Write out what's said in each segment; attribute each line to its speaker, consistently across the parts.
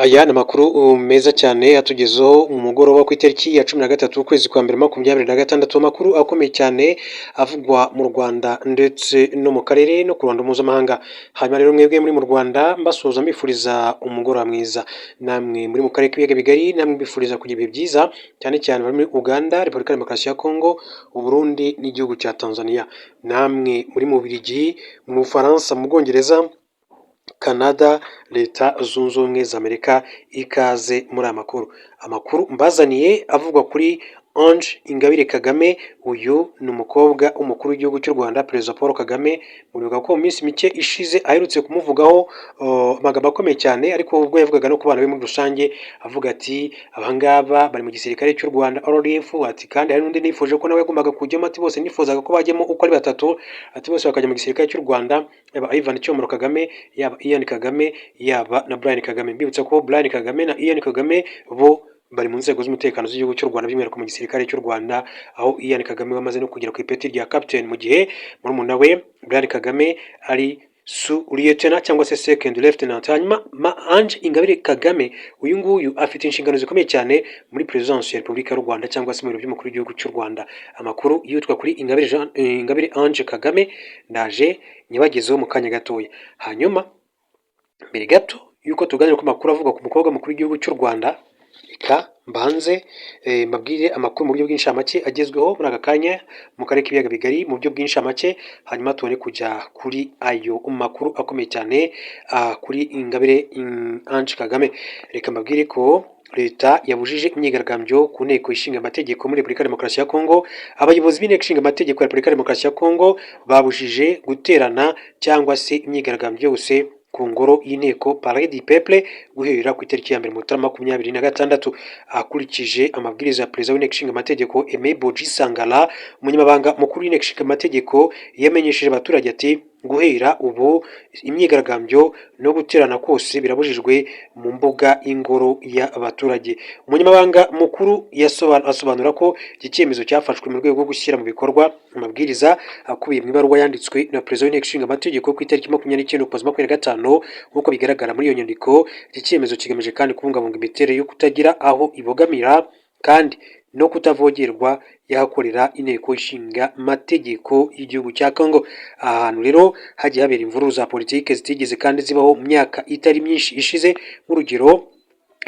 Speaker 1: Aya ni amakuru meza cyane atugezeho mu mugoroba ku itariki ya 13 ukwezi kwa mbere 2026. Amakuru akomeye cyane avugwa mu Rwanda ndetse no mu karere no ku ruhando mpuzamahanga. Hanyuma rero mwebwe muri mu Rwanda mbasuhuza mbifuriza umugoroba mwiza, namwe muri mu karere k'ibiyaga bigari namwe mbifuriza kugira ibihe byiza, cyane cyane bari muri Uganda, Repubulika ya Demokarasi ya Kongo, Uburundi n'igihugu cya Tanzania, namwe muri mu Bubiligi, mu Bufaransa, mu Bwongereza, Canada, Leta Zunze Ubumwe za Amerika. Ikaze muri aya amakuru mbazaniye avugwa kuri Ange Ingabire Kagame. Uyu ni umukobwa w'umukuru w'igihugu cy'u Rwanda, Perezida Paul Kagame. Muribuka ko mu minsi mike ishize aherutse kumuvugaho amagambo akomeye cyane, ariko ubwo yavugaga no ku bana be muri rusange, avuga ati abangaba bari mu gisirikare cy'u Rwanda RDF, ati kandi hari n'undi nifuje ko nawe yagombaga kujyamo, ati bose nifuzaga ko bajyamo uko ari batatu, ati bose bakajya mu gisirikare cy'u Rwanda, yaba Ivan Cyomoro Kagame, yaba Ian Kagame, yaba na Brian Kagame. Mbibutsa ko Brian Kagame na Ian Kagame bo bari mu nzego z'umutekano z'igihugu cy'u Rwanda, by'umwihariko mu gisirikare cy'u Rwanda, aho Ian Kagame wamaze no kugera ku ipeti rya captain, mu gihe murumuna we Brian Kagame ari lieutenant cyangwa se second lieutenant. Hanyuma Ange Ingabire Kagame uyu nguyu afite inshingano zikomeye cyane muri presidence ya Repubulika y'u Rwanda cyangwa se mu biro by'umukuru w'igihugu cy'u Rwanda. Amakuru yitwa kuri Ingabire Ange Kagame ndaje nyibagezeho mu kanya gatoya. Hanyuma mbere gato yuko tuganira ku makuru avuga ku mukobwa mukuru w'igihugu cy'u Rwanda, reka mbanze mbabwire amakuru mu buryo bw'inshamake agezweho muri aka kanya mu karere k'ibiyaga bigari mu buryo bw'inshamake, hanyuma tubone kujya kuri ayo makuru akomeye cyane kuri Ingabire Ange Kagame. Reka mbabwire ko Leta yabujije imyigaragambyo ku nteko ishinga amategeko muri Repubulika ya Demokarasi ya Kongo. Abayobozi b'inteko ishinga amategeko ya Repubulika ya Demokarasi ya Kongo babujije guterana cyangwa se imyigaragambyo yose ku ngoro y'inteko Palais du Peuple guhera ku itariki ya 2026. Akurikije amabwiriza ya perezida w'inteko ishinga amategeko Aimé Boji Sangala, umunyamabanga mukuru w'inteko ishinga amategeko, yamenyesheje abaturage ati guhera ubu imyigaragambyo no guterana kose birabujijwe mu mbuga y'ingoro y'abaturage. Umunyamabanga mukuru asobanura ko iki cyemezo cyafashwe mu rwego rwo gushyira mu bikorwa amabwiriza akubiye mu ibaruwa yanditswe na perezida w'inteko ishinga amategeko ku itariki 29 Ukuboza 2025. Nk'uko bigaragara muri iyo nyandiko, iki cyemezo kigamije kandi kubungabunga imiterere yo kutagira aho ibogamira kandi no kutavogerwa yahakorera inteko ishinga amategeko y'igihugu cya Kongo. Ahantu rero hagiye habera imvururu za politike zitigeze kandi zibaho mu myaka itari myinshi ishize. Nk'urugero,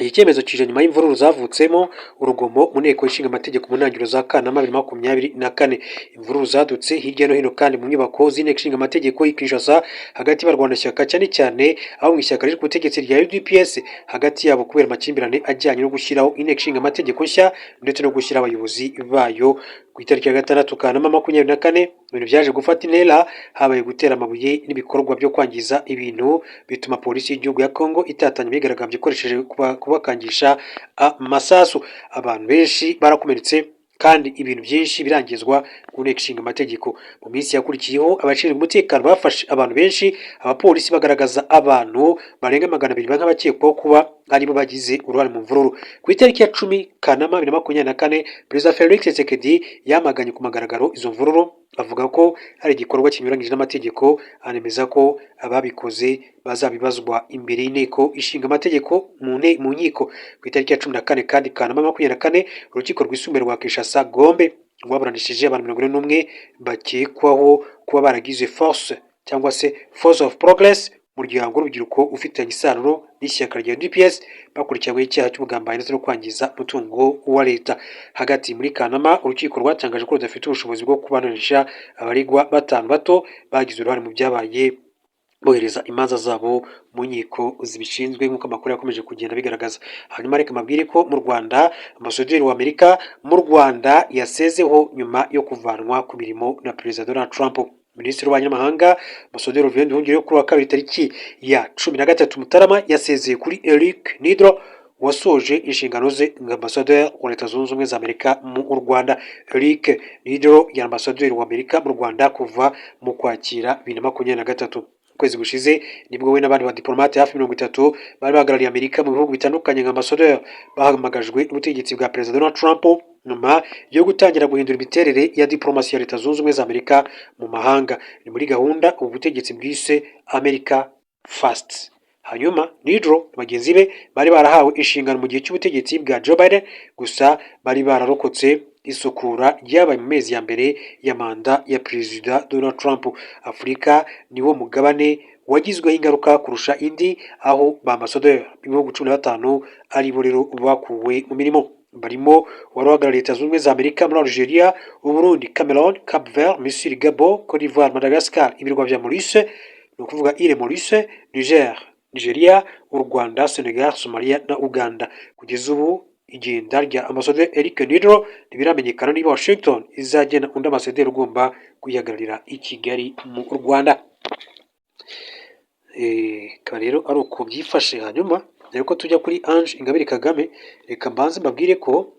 Speaker 1: iki cyemezo kije nyuma y'imvururu zavutsemo urugomo mu nteko ishinga amategeko mu ntangiriro za Kanama 2024. Imvururu zadutse hirya no hino kandi mu nyubako z'inteko ishinga amategeko i Kinshasa hagati y'abarwanashyaka, cyane cyane aho mu ishyaka riri ku butegetsi rya UDPS, hagati yabo kubera amakimbirane ajyanye no gushyiraho inteko ishinga amategeko nshya ndetse no gushyira abayobozi bayo. Ku itariki ya 6 Kanama 2024 ibintu byaje gufata intera, habaye gutera amabuye n'ibikorwa byo kwangiza ibintu bituma polisi y'igihugu ya Kongo itatanya imyigaragambyo ikoresheje kubakangisha amasasu. Abantu benshi barakomeretse kandi ibintu byinshi birangizwa ku nteko ishinga amategeko. Mu minsi yakurikiyeho abashinzwe umutekano bafashe abantu benshi, abapolisi bagaragaza abantu barenga 200 nk'abakekwaho kuba aribo bagize uruhare mu mvururu. Ku itariki ya 10 Kanama 2024 Perezida Felix Tshisekedi yamaganye ku magaragaro izo mvururu, avuga ko hari igikorwa kinyuranyije n'amategeko, anemeza ko ababikoze bazabibazwa imbere y'inteko ishinga amategeko mu nkiko. Ku itariki ya 14 kandi Kanama 2024 urukiko rwisumbuye rwa Kinshasa Gombe rwaburanishije abantu 41 bakekwaho kuba baragize force cyangwa se Force of Progress, umuryango w'urubyiruko ufitanye isano n'ishyaka rya UDPS, bakurikiranyweho icyaha cy'ubugambanyi ndetse no kwangiza umutungo wa leta. Hagati muri Kanama urukiko rwatangaje ko rudafite ubushobozi bwo kuburanisha abaregwa batanu bato bagize uruhare mu byabaye, bohereza imanza zabo mu nkiko zibishinzwe nk'uko amakuru yakomeje kugenda bigaragaza. Hanyuma reka mabwire ko mu Rwanda ambasaderi wa Amerika mu Rwanda yasezeho nyuma yo kuvanwa ku mirimo na Perezida Donald Trump. Minisitiri w'ububanyi n'amahanga Ambasaderi Olivier Nduhungirehe kuri wa kabiri tariki ya 13 Mutarama yasezeye kuri Eric Nidro wasoje inshingano ze nka Ambasaderi wa Leta Zunze Ubumwe za Amerika mu Rwanda. Eric Nidro ya Ambasaderi wa Amerika mu Rwanda kuva mu Kwakira 2023. Kwezi gushize nibwo we n'abandi badiplomate hafi 30 bari bahagarariye Amerika mu bihugu bitandukanye nka Ambasaderi bahamagajwe n'ubutegetsi bwa Perezida Donald Trump nyuma yo gutangira guhindura imiterere ya diplomasi ya Leta Zunze Ubumwe za Amerika mu mahanga. Ni muri gahunda ubu butegetsi bwise America First. hanyuma Nigro bagenzi be bari barahawe inshingano mu gihe cy'ubutegetsi bwa Joe Biden, gusa bari bararokotse isukura ryabaye mu mezi ya mbere ya manda ya perezida Donald Trump. Afurika niwo mugabane wagizweho ingaruka kurusha indi, aho ba ambasaderi b'ibihugu 15 ari bo rero bakuwe mu mirimo. Barimo wari uhagarariye Leta Zunze Ubumwe za Amerika muri Algeria, Uburundi, Cameroon, Cap Vert, Misiri, Gabon, Cote d'Ivoire, Madagascar, ibirwa bya Maurice, ni ukuvuga Ile Maurice, Nigeria, u Rwanda, Senegal, Somalia na Uganda. Kugeza ubu igenda rya ambasaderi Eric Nigro ntibiramenyekana niba Washington izagena undi ambasaderi ugomba kwihagararira i Kigali mu Rwanda. Akaba rero ari uko byifashe. Hanyuma ariko tujya kuri Ange Ingabire Kagame, reka mbanze mbabwire ko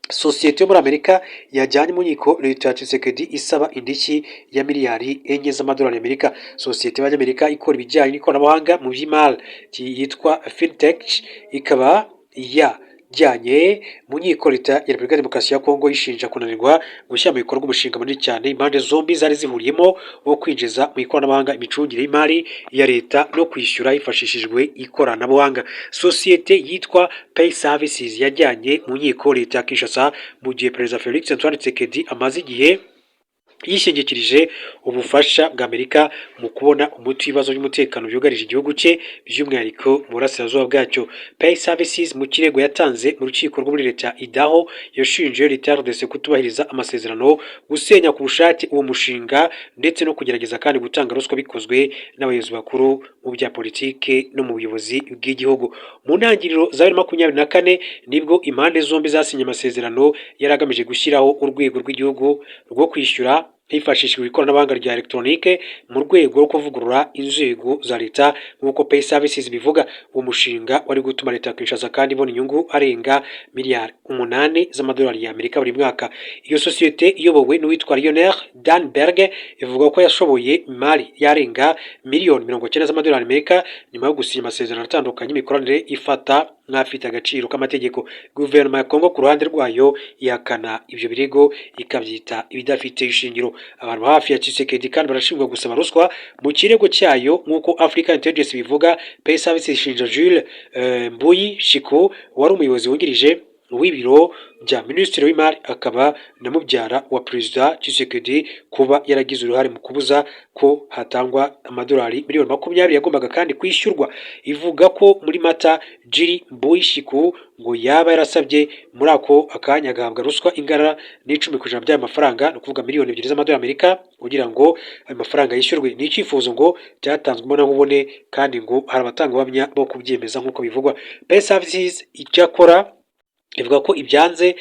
Speaker 1: sosiyete yo muri Amerika yajyanye mu nkiko leta ya Tshisekedi isaba indishyi ya miliyari 4 z'amadolari y'Amerika. Sosiyete y'Amerika ikora ibijyanye n'ikoranabuhanga mu by'imari yitwa Fintech ikaba yajyanye mu nkiko leta ya Repubulika ya Demokarasi ya Kongo yishinja kunanirwa gushyira mu bikorwa umushinga munini cyane impande zombi zari zihuriyemo wo kwinjiza mu ikoranabuhanga imicungire y'imari ya leta no kwishyura hifashishijwe ikoranabuhanga. Sosiyete yitwa Pay Services yajyanye mu nkiko leta ya Kinshasa mu gihe Perezida Felix Antoine Tshisekedi amaze igihe yishingikirije ubufasha bwa Amerika mu kubona umuti w'ibibazo by'umutekano byugarije igihugu cye, by'umwihariko mu burasirazuba bwacyo. Pay Services mu kirego yatanze mu rukiko rwo muri leta ya Idaho yashinje leta ya RDC kutubahiriza amasezerano, gusenya ku bushake uwo mushinga ndetse no kugerageza kandi gutanga ruswa bikozwe n'abayobozi bakuru mu bya politike no mu buyobozi bw'igihugu. Mu ntangiriro za 2024 nibwo impande zombi zasinye amasezerano yari agamije gushyiraho urwego rw'igihugu rwo kwishyura hifashishijwe ikoranabuhanga rya elegitoronike mu rwego rwo kuvugurura inzego za leta nk'uko Pay Services bivuga. Uwo mushinga wari gutuma leta ya Kinshasa kandi ibona inyungu arenga miliyari 8 z'amadolari y'Amerika buri mwaka. Iyo sosiyete iyobowe n'uwitwa Lionel Danberg ivuga ko yashoboye imari yarenga miliyoni 90 z'amadolari y'Amerika nyuma yo gusinya amasezerano atandukanye imikoranire ifata nk'afite agaciro k'amategeko. Guverinoma ya Kongo ku ruhande rwayo ihakana ibyo birego ikabyita ibidafite ishingiro. Abantu hafi ya Tshisekedi kandi barashinjwa gusaba ruswa mu kirego cyayo nk'uko African Intelligence bivuga. Pay Services ishinja Jules Mbuyi Shiko wari umuyobozi wungirije w'ibiro bya Minisitiri w'Imari akaba na mubyara wa Perezida Tshisekedi kuba yaragize uruhare mu kubuza ko hatangwa amadolari miliyoni 20 yagombaga kandi kwishyurwa. Ivuga ko muri Mata Jiri Mbuyi-Shiku ngo yaba yarasabye muri ako akanya agahabwa ruswa ingana n'10% by'ayo mafaranga, no kuvuga miliyoni 2 z'amadolari y'Amerika kugira ngo ayo mafaranga yishyurwe. Ni icyifuzo ngo cyatanzwe mbona nkubone kandi ngo hari abatanga bamya bo kubyemeza nk'uko bivugwa. Pay Services icyakora ivuga ko ibyanze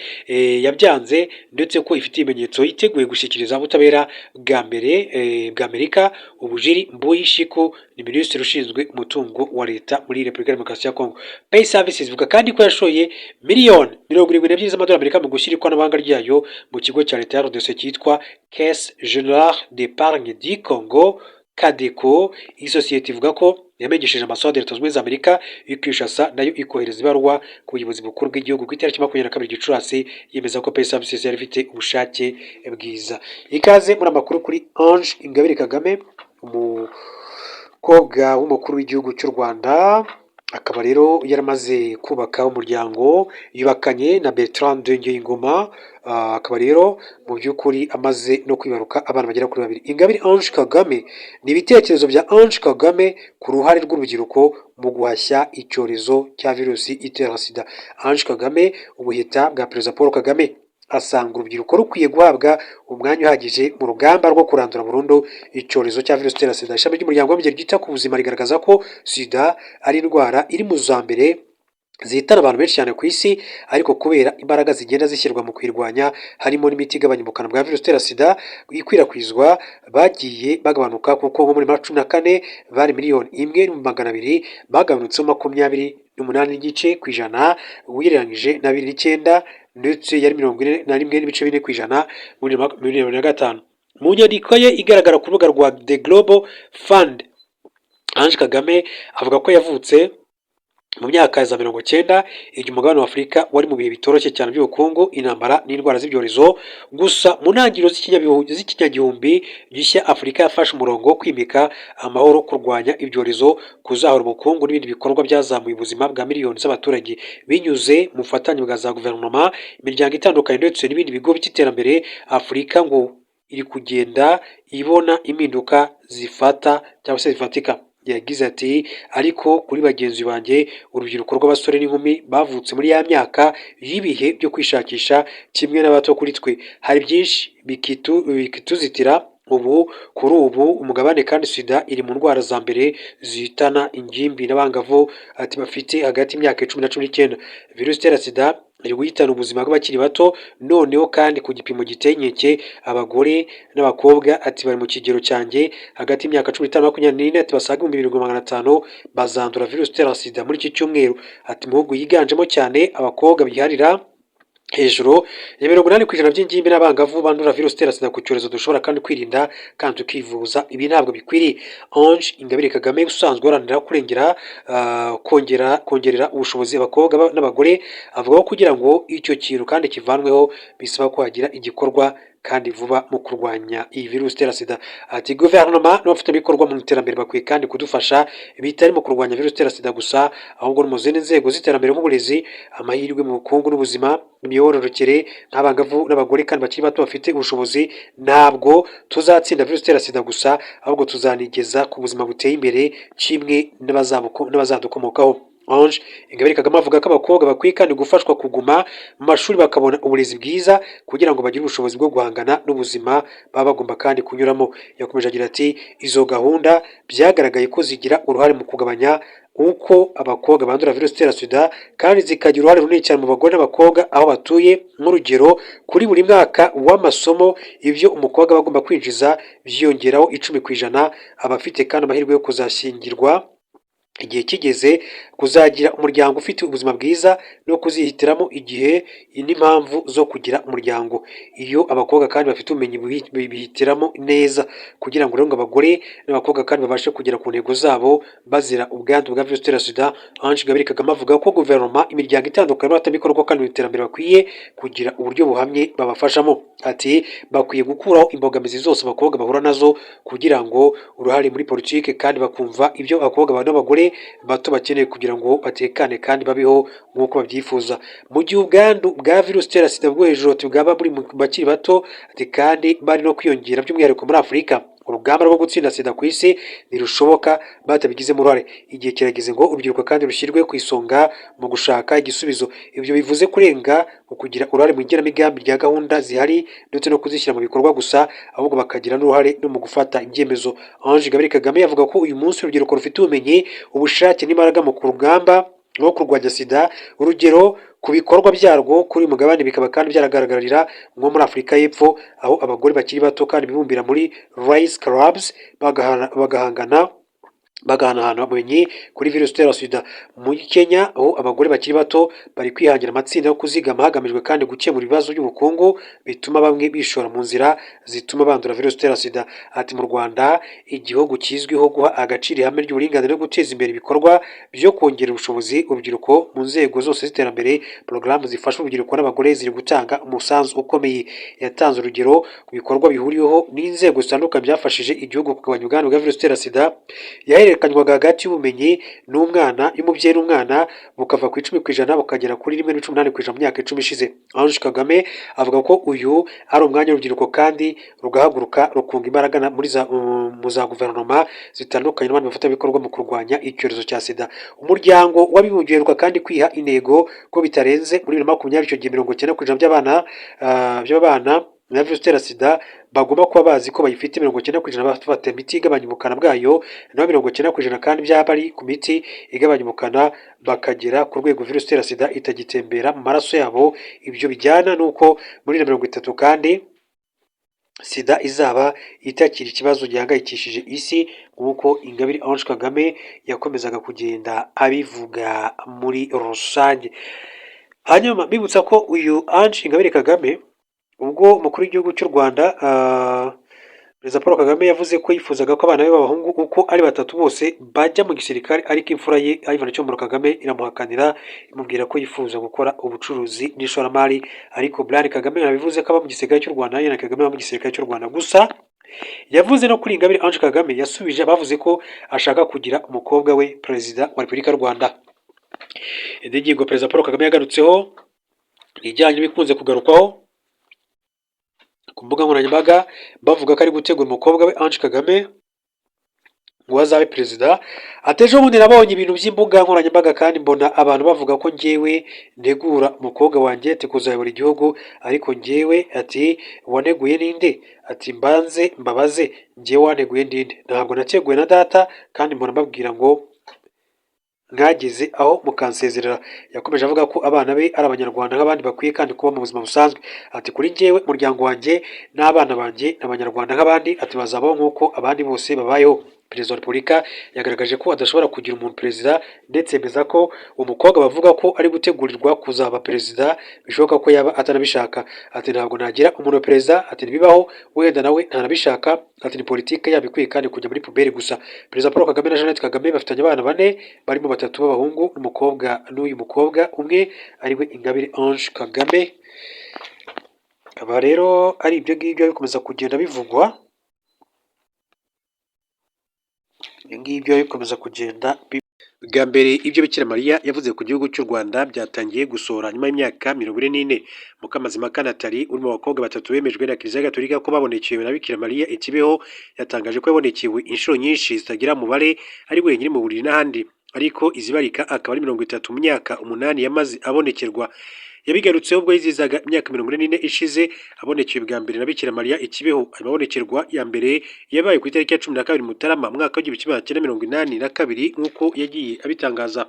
Speaker 1: yabyanze ndetse ko ifite ibimenyetso yiteguye gushyikiriza ubutabera bwa mbere bwa Amerika. Ubujiri Mbuyi-Shiku ni minisitiri ushinzwe umutungo wa leta muri Repubulika ya Demokarasi ya Kongo. Pay Services ivuga kandi ko yashoye miliyoni 72 z'amadolari y'Amerika mu gushyira ikoranabuhanga ryayo mu kigo cya leta ya RDC cyitwa Caisse Générale d'Épargne du Congo Cadeco. Iyi sosiyete ivuga ko yamenyesheje ambasade ya Leta Zunze Ubumwe za Amerika Kinshasa nayo ikohereza ibarwa ku buyobozi bukuru bw'igihugu ku itariki 22 Gicurasi yemeza ko Pay Services yari ifite ubushake bwiza. Ikaze muri amakuru kuri Ange Ingabire Kagame, umukobwa w'umukuru w'igihugu cy'u Rwanda, akaba rero yaramaze kubaka umuryango, yubakanye na Bertrand Ngiyingoma, akaba rero mu by'ukuri amaze no kwibaruka abana bagera kuri 2. Ingabire Ange Kagame ni ibitekerezo bya Ange Kagame ku ruhare rw'urubyiruko mu guhashya icyorezo cya virusi itera sida. Ange Kagame ubuheta bwa Perezida Paul Kagame asanga urubyiruko rukwiye guhabwa umwanya uhagije mu rugamba rwo kurandura burundu icyorezo cya virusi itera sida. Ishami ry'umuryango w'abibumbye ryita ku buzima rigaragaza ko sida ari indwara iri mu za mbere zihitana abantu benshi cyane ku isi, ariko kubera imbaraga zigenda zishyirwa mu kwirwanya harimo n'imiti igabanya ubukana bwa virusi itera sida ikwirakwizwa bagiye bagabanuka, kuko nko muri 2014 bari miliyoni 1,200,000 bagabanutseho 28% ugereranyije na 2009 ndetse yari 41.4% muri 2005. Mu nyandiko ye igaragara ku rubuga rwa The Global Fund, Ange Kagame avuga ko yavutse mu myaka ya za 90 igihe umugabane wa Afurika wari mu bihe bitoroshye cyane by'ubukungu, intambara n'indwara z'ibyorezo. Gusa mu ntangiriro z'ikinyagihumbi gishya, Afurika yafashe umurongo wo kwimika amahoro, kurwanya ibyorezo, kuzahura ubukungu n'ibindi bikorwa byazamuye ubuzima bwa miliyoni z'abaturage binyuze mu bufatanye bwa za guverinoma, imiryango itandukanye ndetse n'ibindi bigo by'iterambere. Afurika ngo iri kugenda ibona impinduka zifata cyangwa se zifatika. Yagize ati ariko kuri bagenzi banjye, urubyiruko rw'abasore n'inkumi bavutse muri ya myaka y'ibihe byo kwishakisha kimwe n'abato kuri twe, hari byinshi bikituzitira kuri ubu umugabane, kandi sida iri mu ndwara za mbere zihitana ingimbi n'abangavu ati bafite hagati y'imyaka 10 na 19. Virusi itera sida iri guhitana ubuzima bw'abakiri bato, noneho kandi ku gipimo giteye inkeke abagore n'abakobwa ati bari mu kigero cyanjye hagati y'imyaka 15 na 24 ati basaga 1500 bazandura virusi itera sida muri iki cyumweru. Ati mu bihugu yiganjemo cyane abakobwa biharira hejuru ya 80% by'ingimbi n'abangavu bandura virusi itera sida ku cyorezo dushobora kandi kwirinda kandi tukivuza. Ibi ntabwo bikwiriye. Ange Ingabire Kagame usanzwe uharanira kurengera kongerera ubushobozi abakobwa n'abagore, avuga ko kugira ngo icyo kintu kandi kivanweho bisaba ko hagira igikorwa kandi vuba mu kurwanya iyi virusi itera sida. Ati guverinoma n'abafatanyabikorwa mu iterambere bakwiye kandi kudufasha, bitari mu kurwanya virusi itera sida gusa, ahubwo no mu zindi nzego z'iterambere nk'uburezi, amahirwe mu bukungu n'ubuzima, imyororokere nk'abangavu n'abagore kandi bakiri bato bafite ubushobozi. Ntabwo tuzatsinda virusi itera sida gusa, ahubwo tuzanigeza ku buzima buteye imbere kimwe n'abazadukomokaho. Ange Ingabire Kagame avuga ko abakobwa bakwiye kandi gufashwa kuguma mu mashuri bakabona uburezi bwiza kugira ngo bagire ubushobozi bwo guhangana n'ubuzima baba bagomba kandi kunyuramo. Yakomeje agira ati izo gahunda byagaragaye ko zigira uruhare mu kugabanya uko abakobwa bandura virusi itera sida, kandi zikagira uruhare runini cyane mu bagore n'abakobwa aho batuye. Nk'urugero, kuri buri mwaka w'amasomo ibyo umukobwa aba agomba kwinjiza byiyongeraho 10%. Abafite kandi amahirwe yo kuzashyingirwa igihe kigeze, kuzagira umuryango ufite ubuzima bwiza no kuzihitiramo igihe n'impamvu zo kugira umuryango. Iyo abakobwa kandi bafite ubumenyi bihitiramo neza kugira ngo rero ngo abagore n'abakobwa kandi babashe kugera ku ntego zabo bazira ubwandu bwa virusi itera sida. Ange Ingabire Kagame avuga ko guverinoma, imiryango itandukanye n'abafatanyabikorwa kandi mu iterambere bakwiye kugira uburyo buhamye babafashamo. Ati bakwiye gukuraho imbogamizi zose abakobwa bahura nazo kugira ngo uruhare muri politiki kandi bakumva ibyo abakobwa n'abagore bato bakeneye kugira ngo batekane kandi babeho nk'uko babyifuza. Mu gihe ubwandu bwa virusi itera sida bwo hejuru bwaba buri mu bakiri bato ati kandi bari no kwiyongera by'umwihariko muri Afurika, urugamba rwo gutsinda sida ku isi ntirushoboka batabigizemo uruhare. Igihe kirageze ngo urubyiruko kandi rushyirwe ku isonga mu gushaka igisubizo. Ibyo bivuze kurenga mu kugira uruhare mu igenamigambi rya gahunda zihari ndetse no kuzishyira mu bikorwa gusa, ahubwo bakagira n'uruhare no mu gufata ibyemezo. Ange Ingabire Kagame avuga ko uyu munsi urubyiruko rufite ubumenyi, ubushake n'imbaraga mu rugamba rwo kurwanya sida. Urugero ku bikorwa byarwo kuri uyu mugabane bikaba kandi byaragaragarira nko muri Afurika y'Epfo, aho abagore bakiri bato kandi bibumbira muri Rise Clubs bagahanahana ubumenyi kuri virusi itera sida. Muri Kenya aho abagore bakiri bato bari kwihangira amatsinda yo kuzigama hagamijwe kandi gukemura ibibazo by'ubukungu bituma bamwe bishora mu nzira zituma bandura virusi itera sida. Ati mu Rwanda, igihugu kizwiho guha agaciro ihame ry'uburinganire no guteza imbere ibikorwa byo kongera ubushobozi urubyiruko mu nzego zose z'iterambere, porogaramu zifasha urubyiruko n'abagore ziri gutanga umusanzu ukomeye. Yatanze urugero ku bikorwa bihuriweho n'inzego zitandukanye byafashije igihugu kugabanya ubwandu bwa virusi itera sida, yahererekanywaga hagati y'ubumenyi y'umubyeyi n'umwana bukava ku 10% bukagera kuri 1.18% mu myaka 10 ishize. Ange Kagame avuga ko uyu ari umwanya w'urubyiruko kandi rugahaguruka rukunga imbaraga mu za guverinoma zitandukanye n'abandi bafatanyabikorwa mu kurwanya icyorezo cya sida. Umuryango w'abibumbye uheruka kandi kwiha intego ko bitarenze muri 2020 icyo gihe 90% by'abana na virusi itera sida bagomba kuba bazi ko bayifite. 90% bafata imiti igabanya ubukana bwayo, naho 90% kandi byaba ari ku miti igabanya ubukana bakagera ku rwego virusi itera sida itagitembera mu maraso yabo. Ibyo bijyana n'uko muri 2030 kandi sida izaba itakiri ikibazo gihangayikishije isi, nk'uko Ingabire Ange Kagame yakomezaga kugenda abivuga muri rusange. Hanyuma bibutsa ko uyu Ange Ingabire Kagame ubwo umukuru w'igihugu cy'u Rwanda Perezida Paul Kagame yavuze ko yifuzaga ko abana be b'abahungu uko ari batatu bose bajya mu gisirikare, ariko imfura ye Ivan Cyomoro Kagame iramuhakanira imubwira ko yifuza gukora ubucuruzi n'ishoramari, ariko Brian Kagame yabivuze ko aba mu gisirikare cy'u Rwanda, na Kagame aba mu gisirikare cy'u Rwanda gusa. Yavuze no kuri Ingabire Ange Kagame yasubije bavuze ko ashaka kugira umukobwa we perezida wa Repubulika y'u Rwanda. Indi ngingo Perezida Paul Kagame yagarutseho ijyanye n'ibikunze kugarukwaho ku mbuga nkoranyambaga bavuga ko ari gutegura umukobwa we Ange Kagame ngo azabe perezida. Ati ejo bundi nabonye ibintu by'imbuga nkoranyambaga kandi mbona abantu bavuga ko njyewe ntegura umukobwa wanjye ati kuzayobora igihugu, ariko njyewe ati waneguye ninde? Ati mbanze mbabaze njyewe waneguye ndinde? Ntabwo nateguwe na data kandi mbona mbabwira ngo mwageze aho mukansezerera. Yakomeje avuga ko abana be ari abanyarwanda nk'abandi bakwiye kandi kuba mu buzima busanzwe. Ati kuri njyewe umuryango wanjye n'abana banjye ni abanyarwanda nk'abandi, ati bazabaho nk'uko abandi bose babayeho. Perezida wa Repubulika yagaragaje ko adashobora kugira umuntu perezida, ndetse yemeza ko umukobwa bavuga ko ari gutegurirwa kuzaba perezida bishoboka ko yaba atanabishaka. Ati ntabwo nagira umuntu perezida, ati ntibibaho, wenda nawe ntanabishaka, ati ni politiki yaba ikwiye kandi kujya muri puberi gusa. Perezida Paul Kagame na Jeannette Kagame bafitanye abana bane barimo batatu b'abahungu n'umukobwa, n'uyu mukobwa umwe ariwe Ingabire Ange Kagame. Akaba rero ari ibyo ngibyo bikomeza kugenda bivugwa, ngibyo bikomeza kugenda bwa mbere. Ibyo Bikira Mariya yavuze ku gihugu cy'u Rwanda byatangiye gusohora nyuma y'imyaka 44. Mukamazimaka Nathalie uri mu bakobwa batatu bemejwe na Kiliziya Gatolika ko babonekewe na Bikira Mariya i Kibeho, yatangaje ko yabonekewe inshuro nyinshi zitagira umubare, ari wenyine mu buriri n'ahandi, ariko izibarika akaba ari 30 mu myaka 8 yamaze abonekerwa. Yabigarutseho ubwo yizizaga imyaka 44 ishize abonekeye bwa mbere na Bikira Mariya i Kibeho. Amabonekerwa ya mbere yabaye ku itariki ya 12 Mutarama mwaka wa 1982 nk'uko yagiye abitangaza.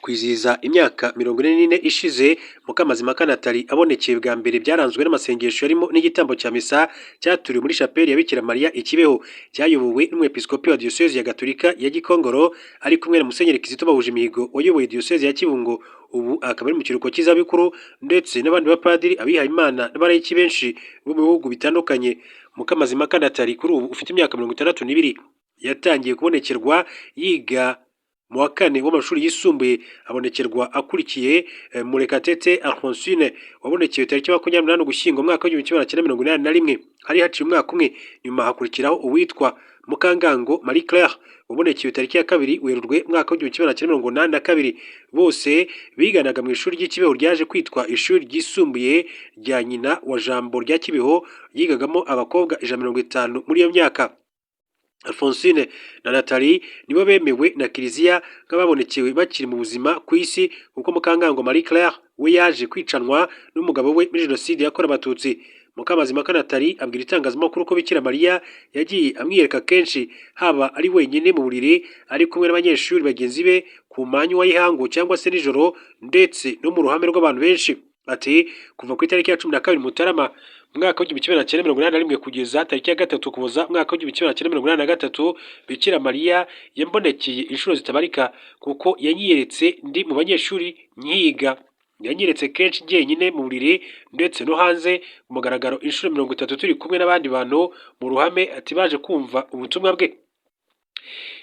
Speaker 1: Kwizihiza imyaka 44 ishize Mukamazimaka Nathalie abonekeye bwa mbere byaranzwe n'amasengesho yarimo n'igitambo cya misa cyaturiwe muri chapelle ya Bikira Mariya i Kibeho, cyayobowe n'umwepiskopi wa diocese ya Gatolika ya Gikongoro ari kumwe na Musenyeri Kizito Bahujimihigo wayoboye diocese ya Kibungo, ubu akaba ari mu kiruhuko cy'izabukuru, ndetse n'abandi bapadiri abihaye Imana n'abarayiki benshi bo mu bihugu bitandukanye. Mukamazimaka Nathalie kuri ubu ufite imyaka 62 yatangiye kubonekerwa yiga mu wa kane w'amashuri yisumbuye, abonekerwa akurikiye Murekatete Alphonsine wabonekeye tariki 28 Ugushyingo mwaka wa 1981, hari haciye umwaka umwe. Nyuma hakurikiraho uwitwa Mukangango Marie Claire wabonekeye tariki ya 2 Werurwe mwaka wa 1982. Bose biganaga mu ishuri ry'Ikibeho ryaje kwitwa ishuri ryisumbuye rya nyina wa Jambo rya Kibeho, yigagamo abakobwa 150 muri iyo myaka. Alphonsine na Nathalie nibo bemewe na Kiliziya nk'ababonekewe bakiri mu buzima ku isi, kuko Mukangango Marie Claire we yaje kwicanwa n'umugabo we muri Jenoside yakorewe Abatutsi. Mukamazimaka Nathalie abwira itangazamakuru ko Bikira Mariya yagiye amwiyereka kenshi, haba ari wenyine mu buriri, ari kumwe n'abanyeshuri bagenzi be ku manywa y'ihangu cyangwa se nijoro, ndetse no mu ruhame rw'abantu benshi. Ati kuva ku itariki ya 12 Mutarama mwaka wa 1981 kugeza tariki ya 3 Ukuboza mwaka wa 1983, Bikira Mariya yambonekeye inshuro zitabarika, kuko yanyiyeretse ndi mu banyeshuri nyiga, yanyeretse kenshi jyenyine mu buriri ndetse no hanze mu mugaragaro inshuro 30 turi kumwe n'abandi bantu mu ruhame. Ati baje kumva ubutumwa bwe.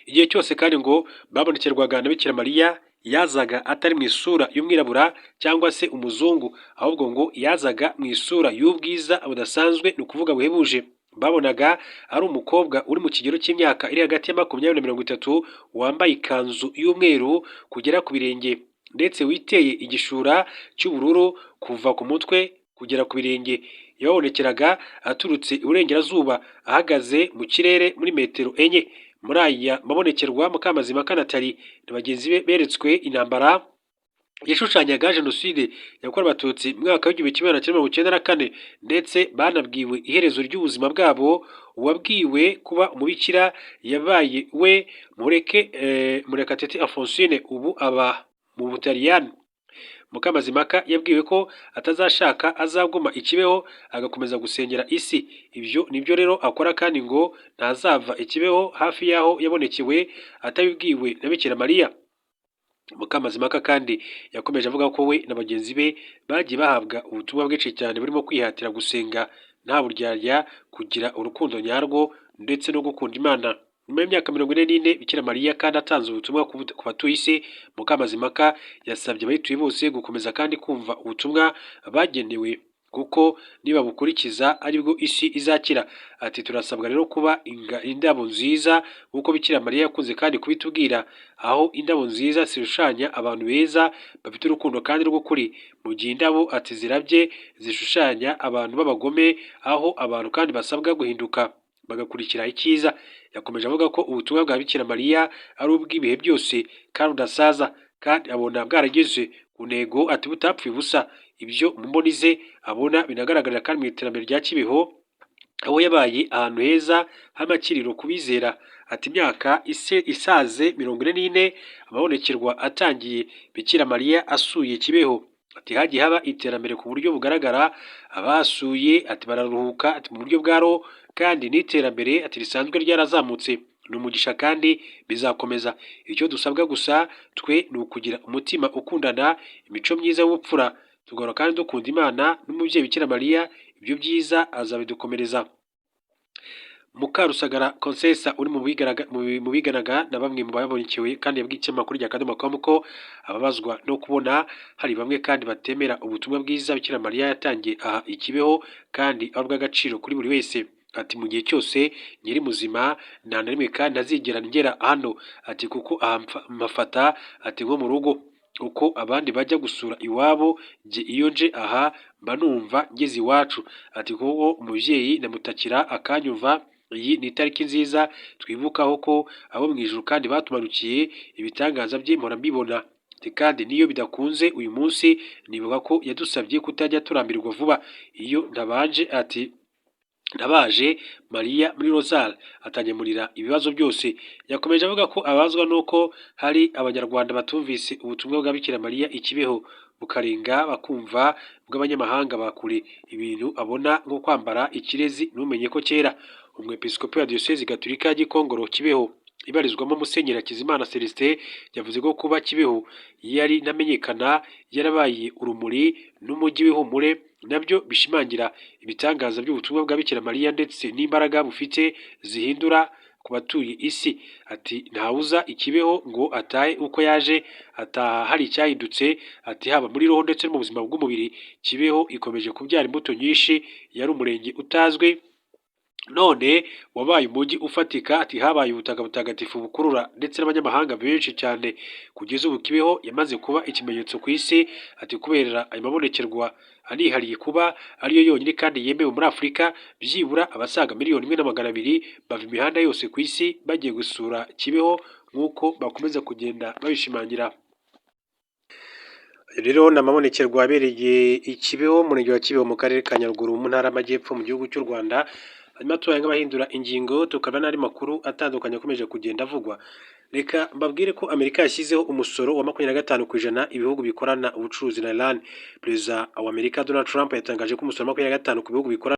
Speaker 1: Igihe cyose kandi ngo babonekerwaga na Bikira Mariya yazaga atari mu isura y'umwirabura cyangwa se umuzungu, ahubwo ngo yazaga mu isura y'ubwiza budasanzwe, ni ukuvuga buhebuje. Babonaga ari umukobwa uri mu kigero cy'imyaka iri hagati ya 20 na 30, wambaye ikanzu y'umweru kugera ku birenge, ndetse witeye igishura cy'ubururu kuva ku mutwe kugera ku birenge. Yabonekeraga aturutse iburengerazuba, ahagaze mu kirere muri metero 4. Muri aya mabonekerwa Mukamazimaka Nathalie na bagenzi be beretswe intambara yashushanyaga Jenoside yakorewe Abatutsi mu mwaka wa 1994, ndetse banabwiwe iherezo ry'ubuzima bwabo. Uwabwiwe kuba umubikira yabaye we Murekatete Alphonsine, ubu aba mu Butaliyani. Mukamazimaka yabwiwe ko atazashaka azaguma ikibeho agakomeza gusengera isi. Ibyo nibyo rero akora, kandi ngo ntazava ikibeho hafi yaho yabonekewe atabibwiwe na Bikira Mariya. Mukamazimaka kandi yakomeje avuga ko we na bagenzi be bagiye bahabwa ubutumwa bwinshi cyane burimo kwihatira gusenga nta buryarya, kugira urukundo nyarwo ndetse no gukunda Imana. Nyuma y'imyaka 44 Bikira Mariya kandi atanze ubutumwa ku batuye isi, Mukamazimaka yasabye abayituye bose gukomeza kandi kumva ubutumwa bagenewe kuko nibabukurikiza aribwo isi izakira. Ati turasabwa rero kuba indabo nziza kuko Bikira Mariya yakunze kandi kubitubwira, aho indabo nziza zishushanya abantu beza bafite urukundo kandi rw'ukuri, mu gihe indabo ati zirabye zishushanya abantu b'abagome, aho abantu kandi basabwa guhinduka bagakurikira icyiza. Yakomeje avuga ko ubutumwa bwa Bikira Mariya ari ubw'ibihe byose kandi udasaza, kandi abona bwarageze ku ntego ati butapfuye ubusa. Ibyo mu mboni ze abona binagaragarira kandi mu iterambere rya Kibeho, aho yabaye ahantu heza h'amakiriro ku bizera. Ati imyaka isaze 44 amabonekerwa atangiye, Bikira Mariya asuye Kibeho, ati hagiye haba iterambere ku buryo bugaragara, abasuye ati bararuhuka ati mu buryo bwa roho, kandi n'iterambere ati risanzwe ryarazamutse. Ni umugisha kandi bizakomeza. Icyo dusabwa gusa twe ni ukugira umutima ukundana, imico myiza y'ubupfura, tugahora kandi dukunda Imana n'umubyeyi Bikira Mariya, ibyo byiza azabidukomereza. Mukarusagara Konsesa uri mu biganaga na bamwe mu babonekewe kandi yabwiye ikinyamakuru rya Kadomo.com ko ababazwa no kubona hari bamwe kandi batemera ubutumwa bwiza Bikira Mariya yatangiye aha ikibeho kandi ari ubw'agaciro kuri buri wese. Ati mu gihe cyose nyiri muzima nta na rimwe kandi ntazigera ngera hano, ati kuko amafata ati nko mu rugo uko abandi bajya gusura iwabo, jye iyo nje aha mba numva ngeze iwacu. Ati kuko umubyeyi ndamutakira akanyumva. Iyi ni itariki nziza twibukaho ko abo mu ijuru kandi batumanukiye, ibitangaza bye mpora mbibona. Kandi niyo bidakunze uyu munsi nibuka ko yadusabye kutajya turambirwa vuba. Iyo ndabaje Mariya muri Rozari atanyemurira ibibazo byose. Yakomeje avuga ko abazwa nuko hari abanyarwanda batumvise ubutumwa bwa Bikira Mariya ikibeho, bukarenga bakumva bw'abanyamahanga bakure ibintu abona nko kwambara ikirezi ntumenye ko kera. Umwepiskopi wa Diyosezi Gatolika ya Gikongoro Kibeho ibarizwamo Musenyeri Hakizimana Celestin yavuze ko kuba Kibeho yari namenyekana yarabaye urumuri n'umujyi w'ihumure nabyo bishimangira ibitangaza by'ubutumwa bwa Bikira Mariya ndetse n'imbaraga bufite zihindura ku batuye isi. Ati ntawuza ikibeho ngo atahe uko yaje, ataha hari icyahindutse. Ati haba muri roho ndetse no mu buzima bw'umubiri Kibeho ikomeje kubyara imbuto nyinshi. Yari umurenge utazwi none wabaye umujyi ufatika. Ati habaye ubutaka butagatifu bukurura ndetse n'abanyamahanga benshi cyane. Kugeza ubu Kibeho yamaze kuba ikimenyetso ku isi. Ati kubera ayo mabonekerwa anihariye kuba ariyo yonyine kandi yemewe muri Afurika, byibura abasaga 1,200,000 bava imihanda yose ku isi bagiye gusura Kibeho nk'uko bakomeza kugenda babishimangira. Rero ni amabonekerwa abereye ikibeho mu murenge wa Kibeho mu karere ka Nyaruguru mu ntara y'Amajyepfo mu gihugu cy'u Rwanda. Hanyuma tubaye nk'abahindura ingingo tukaba n'andi makuru atandukanye akomeje kugenda avugwa. Reka mbabwire ko Amerika yashyizeho umusoro wa 25% ibihugu bikorana ubucuruzi na Iran. Perezida wa Amerika Donald Trump yatangaje ko umusoro wa 25% ku bihugu bikorana